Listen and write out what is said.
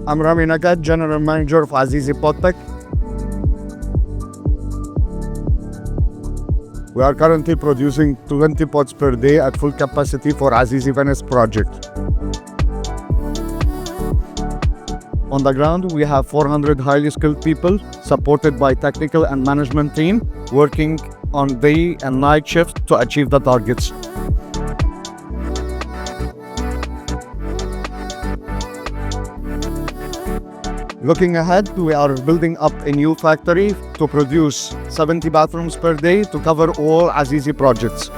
I'm Rami Nagat, General Manager of Azizi Pod Factory. We are currently producing 20 pods per day at full capacity for Azizi Venice project. On the ground, we have 400 highly skilled people supported by technical and management team working on day and night shift to achieve the targets. Looking ahead, we are building up a new factory to produce 70 bathrooms per day to cover all Azizi projects.